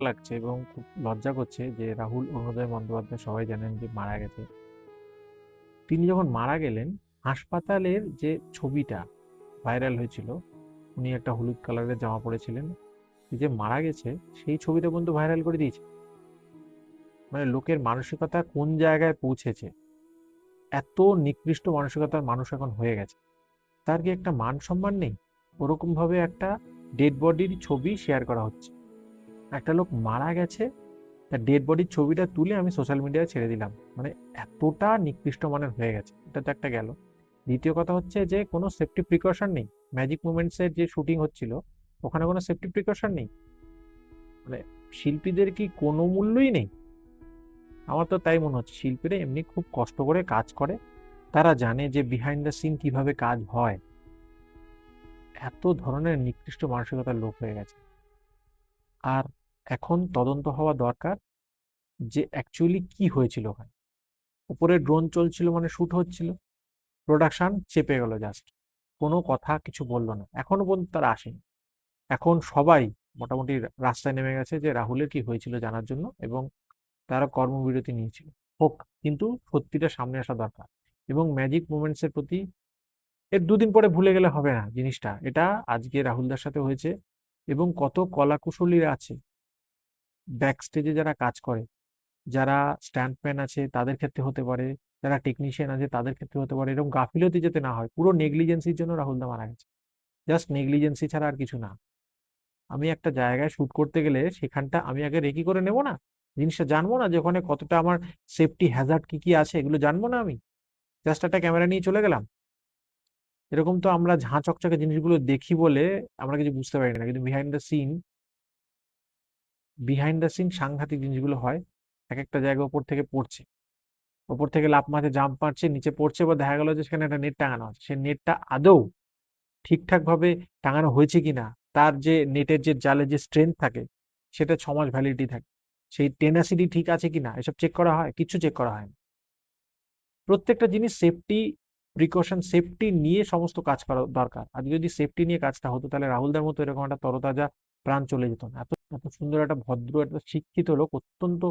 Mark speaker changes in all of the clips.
Speaker 1: লাগছে এবং খুব লজ্জা করছে যে রাহুল অরুণোদয় বন্দ্যোপাধ্যায় সবাই জানেন যে মারা গেছে। তিনি যখন মারা গেলেন, হাসপাতালের যে ছবিটা ভাইরাল হয়েছিল, উনি একটা হলুদ কালারের জামা পরেছিলেন, যে মারা গেছে সেই ছবিটা কিন্তু ভাইরাল করে দিয়েছে। মানে লোকের মানসিকতা কোন জায়গায় পৌঁছেছে, এত নিকৃষ্ট মানসিকতার মানুষ এখন হয়ে গেছে। তার কি একটা মান সম্মান নেই? ওরকম ভাবে একটা ডেড বডির ছবি শেয়ার করা হচ্ছে। একটা লোক মারা গেছে, তার ডেড বডির ছবিটা তুলে আমি সোশ্যাল মিডিয়ায় ছেড়ে দিলাম। মানে এতটা নিকৃষ্ট মানের হয়ে গেছে। এটা তো একটা গেল। দ্বিতীয় কথা হচ্ছে যে কোনো সেফটি প্রিকশন নেই। ম্যাজিক মুভমেন্টস এর যে শুটিং হচ্ছিল, ওখানে কোনো সেফটি প্রিকশন নেই। মানে শিল্পীদের কি কোনো মূল্যই নেই? আমার তো তাই মনে হচ্ছে। শিল্পীরা এমনি খুব কষ্ট করে কাজ করে, তারা জানে যে বিহাইন্ড দ্য সিন কিভাবে কাজ হয়। এত ধরনের নিকৃষ্ট মানসিকতার লোক হয়ে গেছে। আর এখন তদন্ত হওয়া দরকার যে অ্যাকচুয়ালি কি হয়েছিল ওখানে। উপরে ড্রোন চলছিল, মানে শুট হচ্ছিল, প্রোডাকশন চেপে গেল জাস্ট, কোনো কথা কিছু বললো না, এখনো পর্যন্ত তারা আসেনি। এখন সবাই মোটামুটি রাস্তায় নেমে গেছে যে রাহুলের কি হয়েছিল জানার জন্য, এবং তারা কর্মবিরতি নিয়েছিল। হোক, কিন্তু সত্যিটা সামনে আসা দরকার। এবং ম্যাজিক মুভমেন্টস এর প্রতি এর দুদিন পরে ভুলে গেলে হবে না জিনিসটা। এটা আজকে রাহুলদার সাথে হয়েছে, এবং কত কলাকুশলীরা আছে ব্যাক স্টেজে যারা কাজ করে, যারা স্ট্যান্ডম্যান আছে তাদের ক্ষেত্রে হতে পারে, যারা টেকনিশিয়ান আছে তাদের ক্ষেত্রে হতে পারে। এরকম গাফিলতি যাতে না হয়, পুরো নেগলিজেন্সির জন্য রাহুলদা মারা গেছে। জাস্ট নেগলিজেন্সি ছাড়া আর কিছু না। আমি একটা জায়গায় শুট করতে গেলে সেখানটা আমি আগে রেকি করে নেব না? জিনিসটা জানবো না যে ওখানে কতটা আমার সেফটি হ্যাজার্ড কি কি আছে, এগুলো জানবো না আমি? জাস্ট একটা ক্যামেরা নিয়ে চলে গেলাম। এরকম তো আমরা ঝাঁ চকচকে জিনিসগুলো দেখি বলে আমরা কিছু বুঝতে পারি না, কিন্তু বিহাইন্ড দ্য সিন সাংঘাতিক জিনিসগুলো হয়। এক একটা জায়গা উপর থেকে পড়ছে, উপর থেকে লাফ মারছে, জাম্প মারছে, নিচে পড়ছে, বা দেখা গেল যে সেখানে একটা নেট টাঙানো আছে, সেই নেটটা আদৌ ঠিকঠাক ভাবে টাঙানো হয়েছে কিনা, তার যে নেটের যে জালে যে স্ট্রেংথ থাকে, সেটা 6 মাস ভ্যালিডিটি থাকে, সেই টেনাসিটি ঠিক আছে কিনা, এসব চেক করা হয়? কিছু চেক করা হয় না। প্রত্যেকটা জিনিস সেফটি প্রিকশন, সেফটি নিয়ে সমস্ত কাজ করা দরকার। আর যদি সেফটি নিয়ে কাজটা হতো, তাহলে রাহুলদার মতো এরকম একটা তরতাজা প্রাণ চলে যেত না। এত এত সুন্দর একটা ভদ্র, একটা শিক্ষিত লোক, অত্যন্ত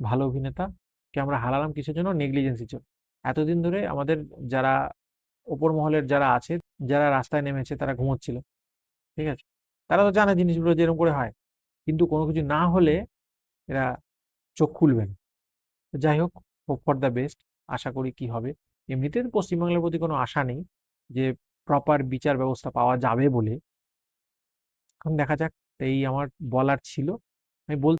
Speaker 1: ভালো অভিনেতা, কে আমরা হারালাম কিসের জন্য? নেগলিজেন্সির জন্য। এতদিন ধরে আমাদের যারা ওপর মহলের যারা আছে, যারা রাস্তায় নেমেছে, তারা ঘুমোচ্ছিল, ঠিক আছে? তারা তো জানে জিনিসগুলো যেরকম করে হয়, কিন্তু কোনো কিছু না হলে এরা চোখ খুলবে না। তো যাই হোক, হোপ ফর দ্য বেস্ট। আশা করি কি হবে। এমনিতে তো পশ্চিমবাংলার প্রতি কোনো আশা নেই যে প্রপার বিচার ব্যবস্থা পাওয়া যাবে বলে। এখন দেখা যাক। এই আমার বলার ছিল। আমি বল